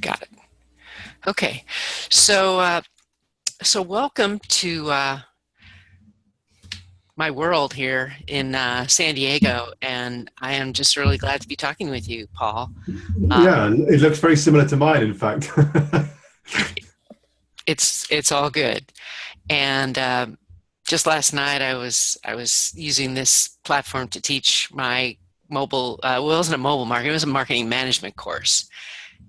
Got it. Okay. So, so welcome to my world here in San Diego, and I am just really glad to be talking with you, Paul. Um, Yeah, it looks very similar to mine, in fact. it's all good. And just last night, I was using this platform to teach my mobile. Well, it wasn't a mobile marketing; it was a marketing management course,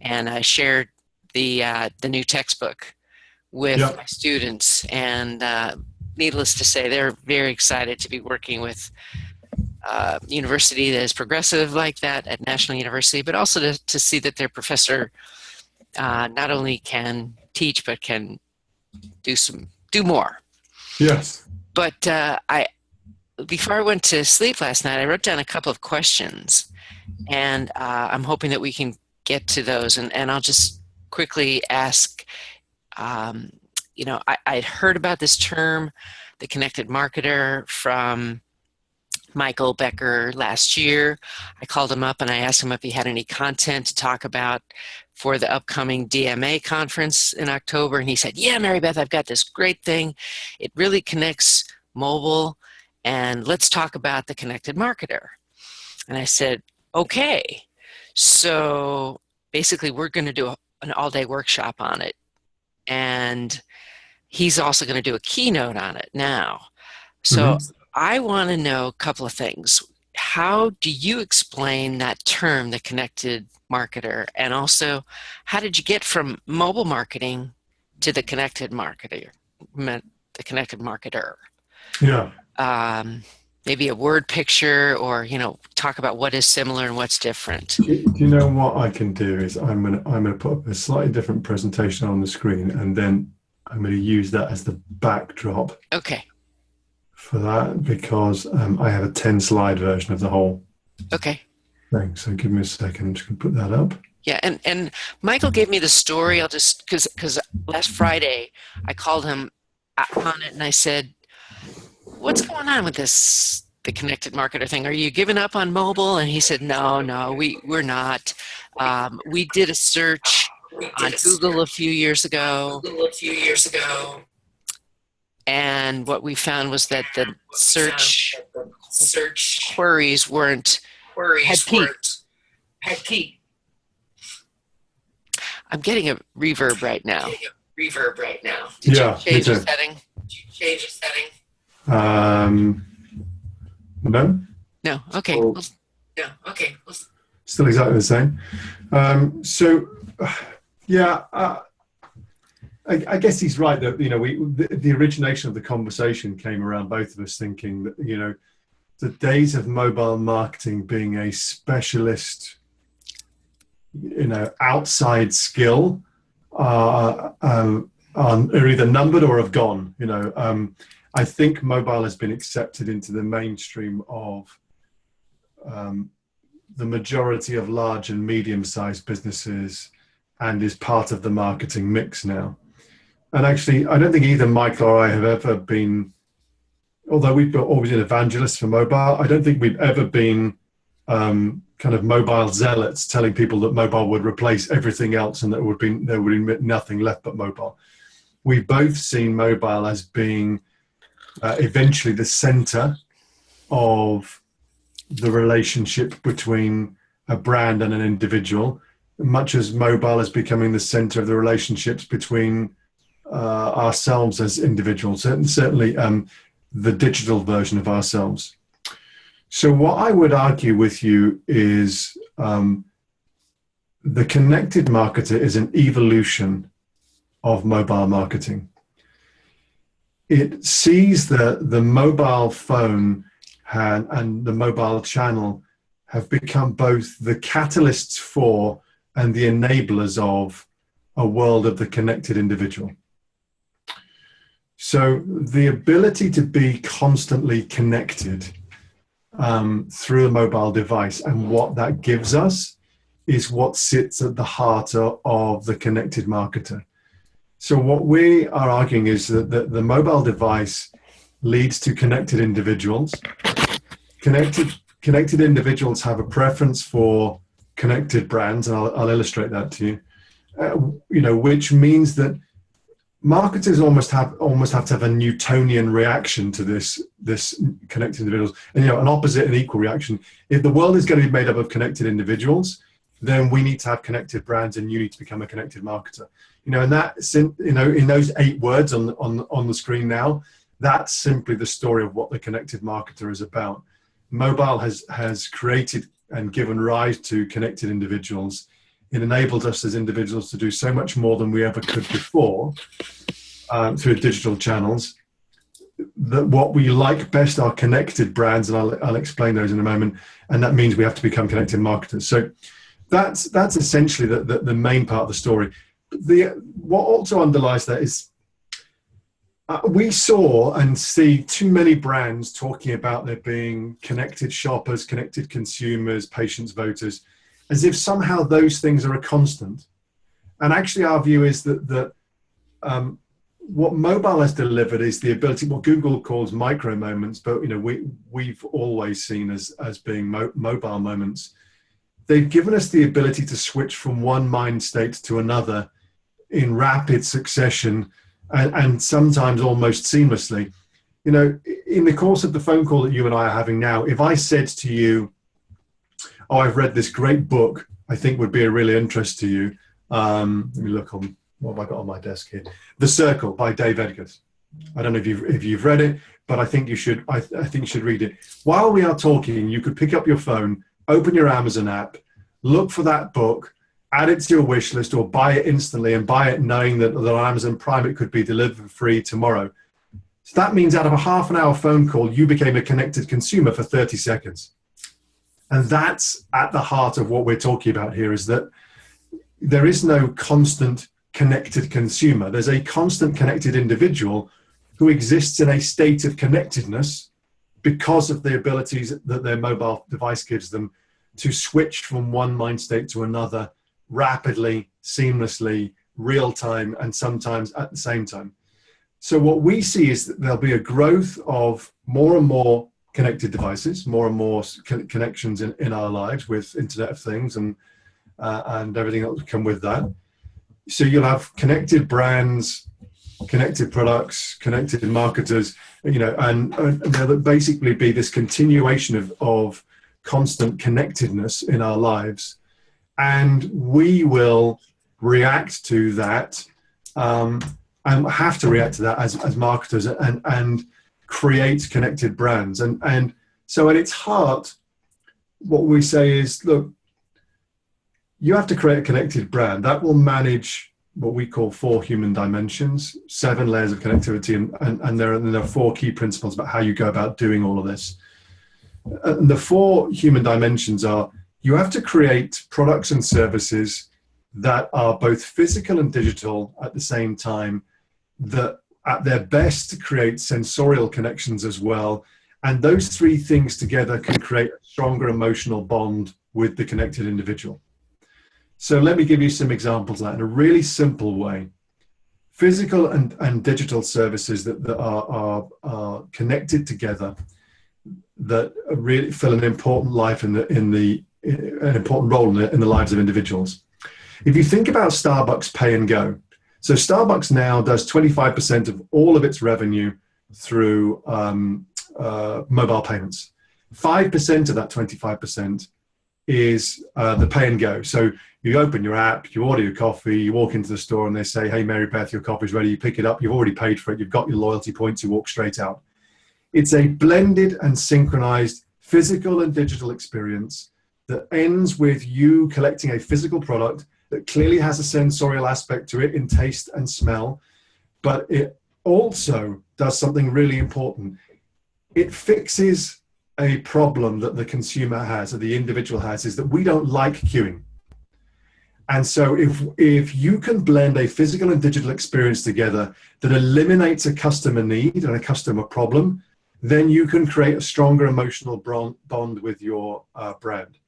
and I shared the new textbook with Yeah. my students, and needless to say, they're very excited to be working with university that is progressive like that at National University, but also to see that their professor not only can teach but can do more. Yes. But I before I went to sleep last night, I wrote down a couple of questions, and I'm hoping that we can get to those. And I'll just quickly ask. Um, I'd heard about this term, the connected marketer, from Michael Becker last year. I called him up and I asked him if he had any content to talk about for the upcoming DMA conference in October. And he said, "Yeah, Mary Beth, I've got this great thing. It really connects mobile, and let's talk about the connected marketer." And I said, "Okay." So basically, we're going to do an all-day workshop on it. And he's also going to do a keynote on it now. So Hmm. I want to know a couple of things. How do you explain that term, the connected marketer? And also, how did you get from mobile marketing to the connected marketer? Yeah. Um, Maybe a word picture, or talk about what is similar and what's different. Do you know what I can do is I'm gonna put up a slightly different presentation on the screen, and then I'm going to use that as the backdrop Okay. for that because I have a 10 slide version of the whole Okay. thing. So give me a second. I'm just going to put that up. Yeah, and Michael gave me the story. I'll just because last Friday I called him on it and I said, "What's going on with the connected marketer thing? Are you giving up on mobile?" And he said, "No, no, we're not. We did a search We on did a Google a search few years on ago, Google a few years ago, and what we found was that the and what we found was search that the search queries weren't had queries peaked." weren't had key. I'm getting a reverb right now. Getting a reverb right now. Did you Yeah, me change the too. setting? Did you change the setting? Um, no, No. Okay. well, Well, yeah, okay, well, still exactly the same. So, yeah, I guess he's right that the origination of the conversation came around both of us thinking that the days of mobile marketing being a specialist, outside skill are either numbered or have gone. I think mobile has been accepted into the mainstream of um, the majority of large and medium-sized businesses and is part of the marketing mix now. And actually, I don't think either Michael or I have ever been, although we've always been evangelists for mobile, I don't think we've ever been kind of mobile zealots telling people that mobile would replace everything else and that there would be nothing left but mobile. We've both seen mobile as being eventually the center of the relationship between a brand and an individual, much as mobile is becoming the center of the relationships between ourselves as individuals, and certainly the digital version of ourselves. So what I would argue with you is the connected marketer is an evolution of mobile marketing. It sees the mobile phone and the mobile channel have become both the catalysts for and the enablers of a world of the connected individual. So the ability to be constantly connected through a mobile device and what that gives us is what sits at the heart of the connected marketer. So what we are arguing is that the mobile device leads to connected individuals. Connected individuals have a preference for connected brands, and I'll illustrate that to you. which means that marketers almost have to have a Newtonian reaction to this connected individuals, and an opposite and equal reaction. If the world is going to be made up of connected individuals, then we need to have connected brands, and you need to become a connected marketer. And that, in those 8 words on the screen now, that's simply the story of what the connected marketer is about. Mobile has created and given rise to connected individuals. It enabled us as individuals to do so much more than we ever could before through digital channels. That what we like best are connected brands, and I'll explain those in a moment. And that means we have to become connected marketers. So that's essentially the main part of the story. What also underlies that is we saw and see too many brands talking about there being connected shoppers, connected consumers, patients, voters, as if somehow those things are a constant. And actually our view is that what mobile has delivered is the ability, what Google calls micro moments, but we've always seen as being mobile moments. They've given us the ability to switch from one mind state to another in rapid succession, and sometimes almost seamlessly. In the course of the phone call that you and I are having now, if I said to you, "Oh, I've read this great book I think would be of really interest to you," let me look on, what have I got on my desk here? The Circle by Dave Edgars. I don't know if you've read it, but I think you should. I think you should read it. While we are talking, you could pick up your phone, open your Amazon app, look for that book, add it to your wish list, or buy it instantly, and buy it knowing that on Amazon Prime it could be delivered for free tomorrow. So that means out of a half an hour phone call, you became a connected consumer for 30 seconds. And that's at the heart of what we're talking about here, is that there is no constant connected consumer. There's a constant connected individual who exists in a state of connectedness because of the abilities that their mobile device gives them to switch from one mind state to another rapidly, seamlessly, real time, and sometimes at the same time. So what we see is that there'll be a growth of more and more connected devices, more and more connections in our lives with Internet of Things and everything that will come with that. So you'll have connected brands, connected products, connected marketers, and there'll basically be this continuation of constant connectedness in our lives. And we will react to that, and have to react to that as marketers, and create connected brands. And so at its heart, what we say is, look, you have to create a connected brand that will manage what we call 4 human dimensions, 7 layers of connectivity, and there are 4 key principles about how you go about doing all of this. And the 4 human dimensions are: you have to create products and services that are both physical and digital at the same time, that at their best create sensorial connections as well. And those 3 things together can create a stronger emotional bond with the connected individual. So let me give you some examples of that in a really simple way. Physical and digital services that are connected together, that really fill an important life an important role in the lives of individuals. If you think about Starbucks Pay and Go, so Starbucks now does 25% of all of its revenue through mobile payments. 5% of that 25% is the Pay and Go. So you open your app, you order your coffee, you walk into the store and they say, "Hey, Mary Beth, your coffee's ready." You pick it up, you've already paid for it, you've got your loyalty points, you walk straight out. It's a blended and synchronized physical and digital experience that ends with you collecting a physical product that clearly has a sensorial aspect to it in taste and smell, but it also does something really important. It fixes a problem that the consumer has, or the individual has, is that we don't like queuing. And so if you can blend a physical and digital experience together that eliminates a customer need and a customer problem, then you can create a stronger emotional bond with your brand.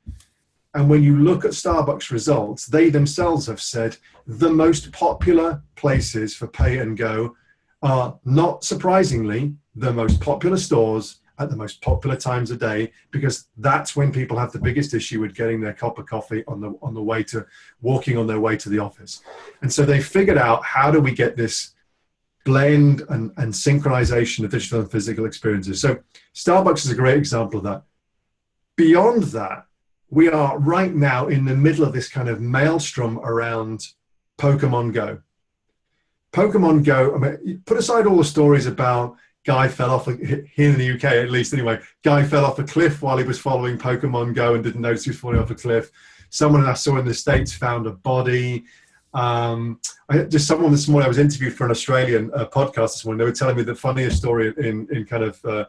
And when you look at Starbucks results, they themselves have said the most popular places for Pay and Go are, not surprisingly, the most popular stores at the most popular times of day, because that's when people have the biggest issue with getting their cup of coffee on the way to walking on their way to the office. And so they figured out, how do we get this blend and synchronization of digital and physical experiences? So Starbucks is a great example of that. Beyond that, we are right now in the middle of this kind of maelstrom around Pokemon Go. Pokemon Go, I mean, put aside all the stories about guy fell off, here in the UK at least anyway, guy fell off a cliff while he was following Pokemon Go and didn't notice he was falling off a cliff. Someone I saw in the States found a body. Just someone this morning, I was interviewed for an Australian podcast this morning. They were telling me the funniest story in kind of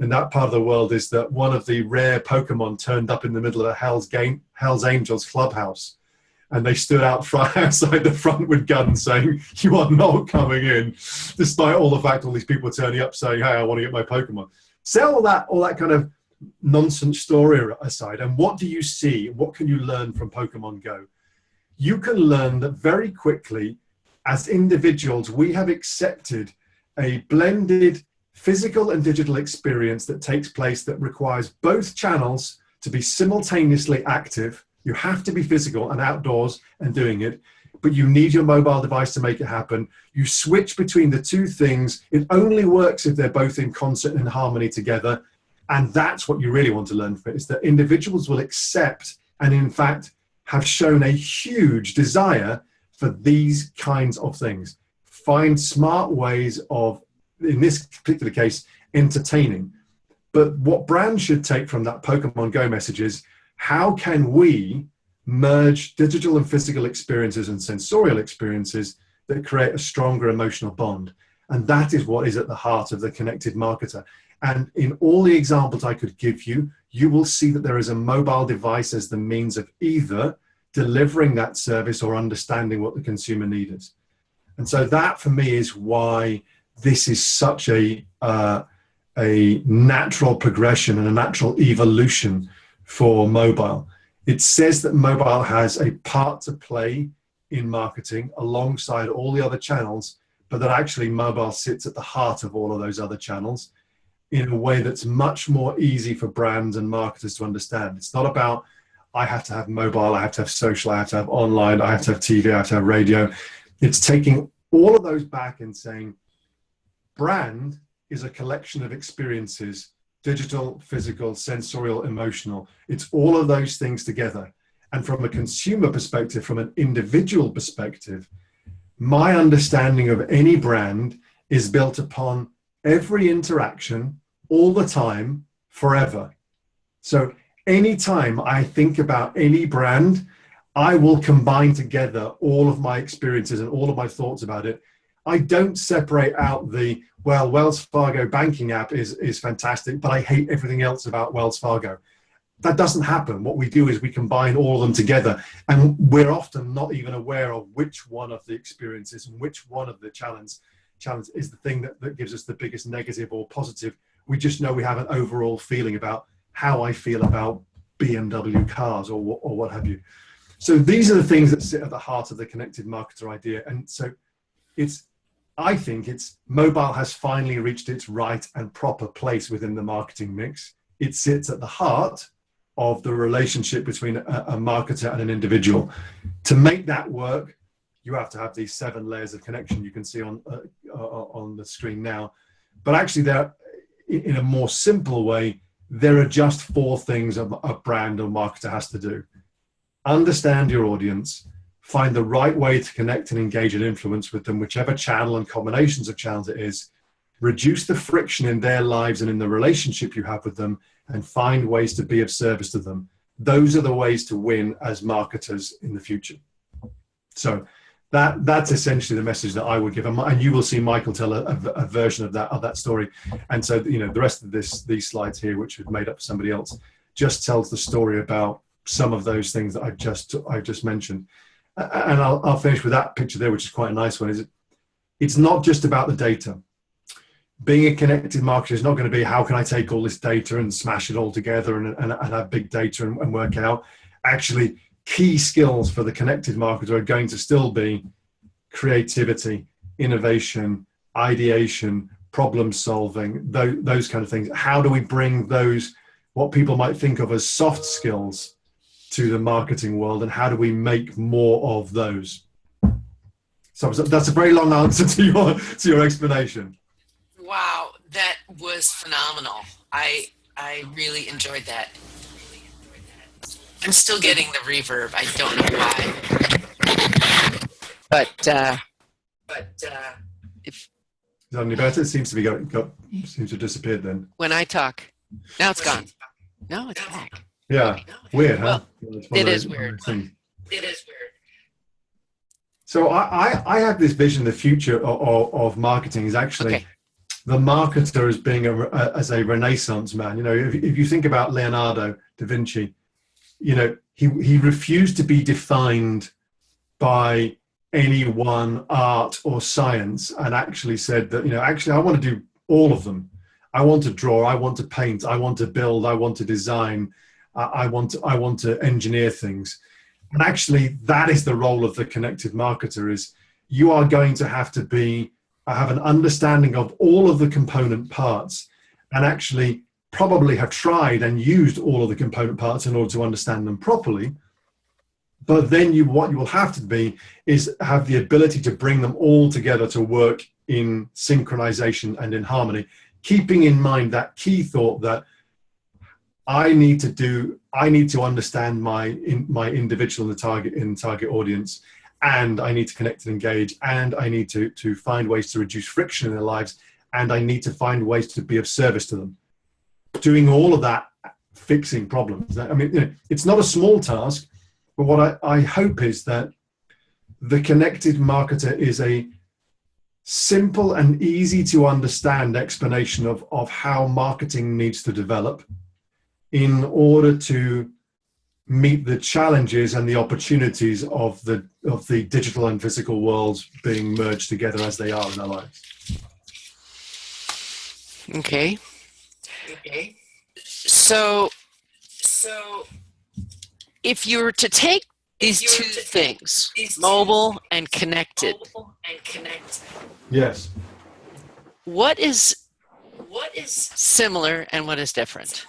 in that part of the world is that one of the rare Pokemon turned up in the middle of a Hell's Angels clubhouse. And they stood outside the front with guns saying, "You are not coming in," despite all the fact all these people were turning up saying, "Hey, I want to get my Pokemon." Set all that kind of nonsense story aside, and what do you see? What can you learn from Pokemon Go? You can learn that very quickly, as individuals, we have accepted a blended physical and digital experience that takes place that requires both channels to be simultaneously active. You have to be physical and outdoors and doing it, but you need your mobile device to make it happen. You switch between the two things. It only works if they're both in concert and harmony together. And that's what you really want to learn from it, is that individuals will accept and in fact have shown a huge desire for these kinds of things. Find smart ways of, in this particular case, entertaining. But what brands should take from that Pokemon Go message is, how can we merge digital and physical experiences and sensorial experiences that create a stronger emotional bond? And that is what is at the heart of the connected marketer. And in all the examples I could give you, you will see that there is a mobile device as the means of either delivering that service or understanding what the consumer need is. And so that for me is why this is such a natural progression and a natural evolution for mobile. It says that mobile has a part to play in marketing alongside all the other channels, but that actually mobile sits at the heart of all of those other channels in a way that's much more easy for brands and marketers to understand. It's not about, I have to have mobile, I have to have social, I have to have online, I have to have TV, I have to have radio. It's taking all of those back and saying, brand is a collection of experiences, digital, physical, sensorial, emotional. It's all of those things together. And from a consumer perspective, from an individual perspective, my understanding of any brand is built upon every interaction, all the time, forever. So anytime I think about any brand, I will combine together all of my experiences and all of my thoughts about it. I don't separate out the, well, Wells Fargo banking app is fantastic, but I hate everything else about Wells Fargo. That doesn't happen. What we do is we combine all of them together, and we're often not even aware of which one of the experiences and which one of the challenge is the thing that gives us the biggest negative or positive. We just know we have an overall feeling about how I feel about BMW cars or what have you. So these are the things that sit at the heart of the connected marketer idea. And so I think mobile has finally reached its right and proper place within the marketing mix. It sits at the heart of the relationship between a marketer and an individual. To make that work, you have to have these 7 layers of connection you can see on the screen now. But actually, they're, in a more simple way, there are just 4 things a brand or marketer has to do. Understand your audience, find the right way to connect and engage and influence with them, whichever channel and combinations of channels it is, reduce the friction in their lives and in the relationship you have with them, and find ways to be of service to them. Those are the ways to win as marketers in the future. So that's essentially the message that I would give. And you will see Michael tell a version of that story. And so, the rest of these slides here, which we've made up for somebody else, just tells the story about some of those things that I've just mentioned. And I'll finish with that picture there, which is quite a nice one. It's not just about the data. Being a connected marketer is not going to be, how can I take all this data and smash it all together and have big data and work out. Actually, key skills for the connected marketer are going to still be creativity, innovation, ideation, problem solving, those kind of things. How do we bring those, what people might think of as soft skills, to the marketing world, and how do we make more of those? So that's a very long answer to your explanation. Wow, that was phenomenal. I really enjoyed that. I'm still getting the reverb. I don't know why. But if Is that any better? It seems to be seems to have disappeared then. when I talk, now it's gone. No, it's back. Yeah, weird, huh? Well, it is weird. It is weird. So I have this vision. The future of marketing is actually the marketer as being as a Renaissance man. You know, if you think about Leonardo da Vinci, you know, he refused to be defined by any one art or science, and actually said that, you know, actually I want to do all of them. I want to draw, I want to paint, I want to build, I want to design, I want to engineer things. And actually that is the role of the connected marketer, is you are going to have an understanding of all of the component parts, and actually probably have tried and used all of the component parts in order to understand them properly. But then what you will have to be is have the ability to bring them all together to work in synchronization and in harmony, keeping in mind that key thought that I need to understand my individual in the target audience, and I need to connect and engage, and I need to find ways to reduce friction in their lives, and I need to find ways to be of service to them. Doing all of that, fixing problems. I mean, you know, it's not a small task, but what I hope is that the connected marketer is a simple and easy to understand explanation of how marketing needs to develop in order to meet the challenges and the opportunities of the digital and physical worlds being merged together as they are in our lives. Okay. So if you were to take these two things, mobile and connected, yes, what is similar and what is different?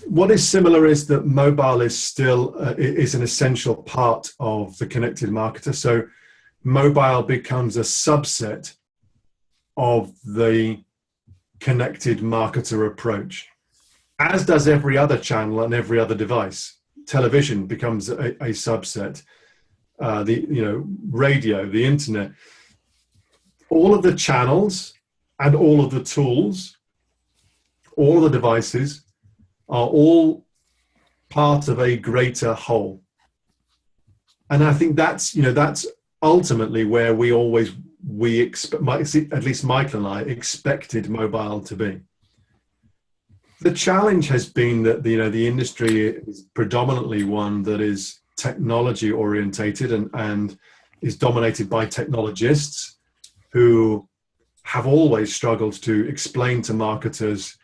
What is similar is that mobile is still is an essential part of the connected marketer. So mobile becomes a subset of the connected marketer approach, as does every other channel and every other device. Television becomes a subset. Radio, the internet, all of the channels and all of the tools, all of the devices are all part of a greater whole. And I think that's ultimately where we expect, at least Michael and I expected mobile to be. The challenge has been that the industry is predominantly one that is technology orientated and is dominated by technologists who have always struggled to explain to marketers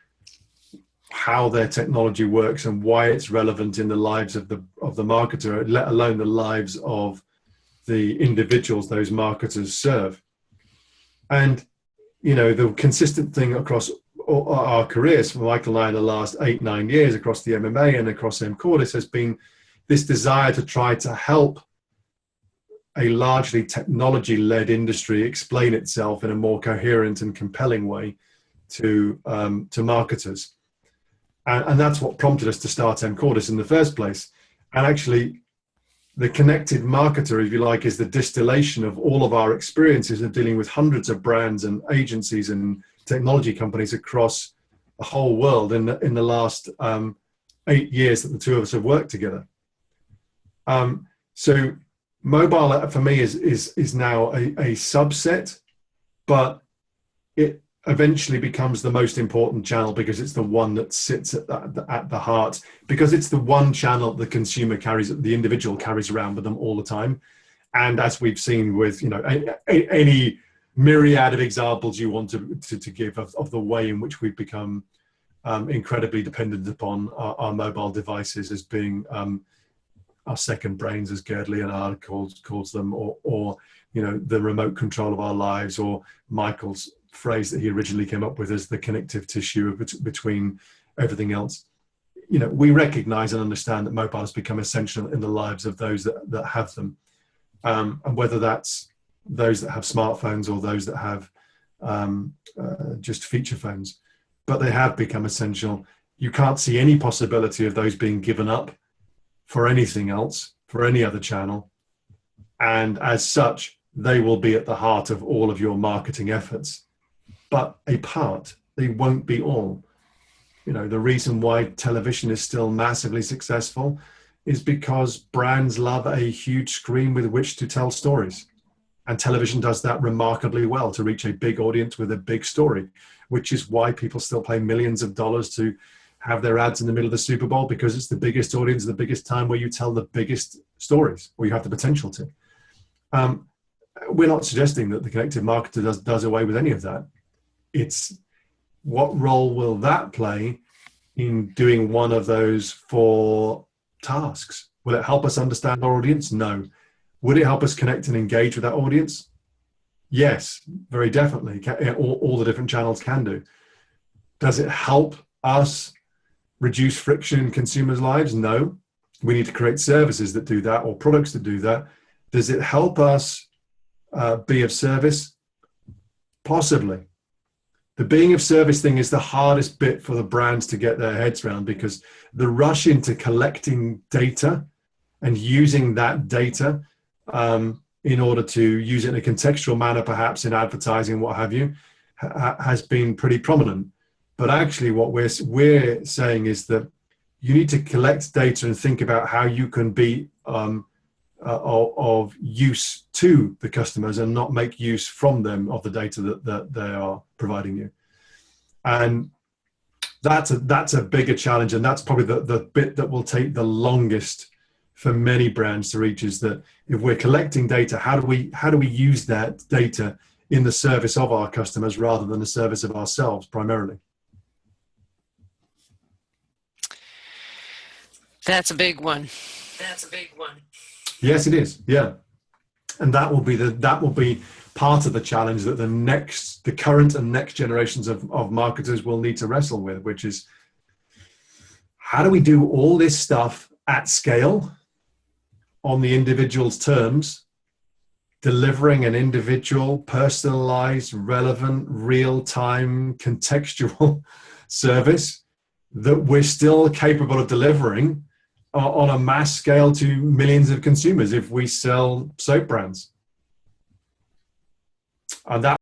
how their technology works and why it's relevant in the lives of the marketer, let alone the lives of the individuals those marketers serve. And the consistent thing across our careers, for Michael and I, in the last 8-9 years across the MMA and across mCordis, has been this desire to try to help a largely technology-led industry explain itself in a more coherent and compelling way to marketers. And that's what prompted us to start mCordis in the first place. And actually, the connected marketer, if you like, is the distillation of all of our experiences of dealing with hundreds of brands and agencies and technology companies across the whole world in the last 8 years that the two of us have worked together. So mobile for me is now a subset, but it eventually becomes the most important channel because it's the one that sits at the heart, because it's the one channel the consumer carries, the individual carries around with them all the time. And as we've seen with any myriad of examples you want to give of the way in which we've become incredibly dependent upon our mobile devices as being our second brains, as Gerd Leonhard calls them, or the remote control of our lives, or Michael's phrase that he originally came up with as the connective tissue between everything else. We recognize and understand that mobile has become essential in the lives of those that have them. And whether that's those that have smartphones or those that have just feature phones, but they have become essential. You can't see any possibility of those being given up for anything else, for any other channel. And as such, they will be at the heart of all of your marketing efforts. But a part, they won't be all. The reason why television is still massively successful is because brands love a huge screen with which to tell stories. And television does that remarkably well to reach a big audience with a big story, which is why people still pay millions of dollars to have their ads in the middle of the Super Bowl, because it's the biggest audience, the biggest time where you tell the biggest stories, or you have the potential to. We're not suggesting that the connected marketer does away with any of that. It's what role will that play in doing one of those four tasks? Will it help us understand our audience? No. Would it help us connect and engage with that audience? Yes, very definitely. All the different channels can do. Does it help us reduce friction in consumers' lives? No. We need to create services that do that, or products that do that. Does it help us be of service? Possibly. The being of service thing is the hardest bit for the brands to get their heads around, because the rush into collecting data and using that data in order to use it in a contextual manner, perhaps in advertising, what have you, has been pretty prominent. But actually what we're saying is that you need to collect data and think about how you can be of use to the customers and not make use from them of the data that they are providing you. And that's a bigger challenge, and that's probably the bit that will take the longest for many brands to reach, is that if we're collecting data, how do we use that data in the service of our customers rather than the service of ourselves primarily? That's a big one. Yes, it is. Yeah. And that will be part of the challenge that the current and next generations of marketers will need to wrestle with, which is, how do we do all this stuff at scale on the individual's terms, delivering an individual, personalized, relevant, real-time, contextual service that we're still capable of delivering on a mass scale to millions of consumers if we sell soap brands. And that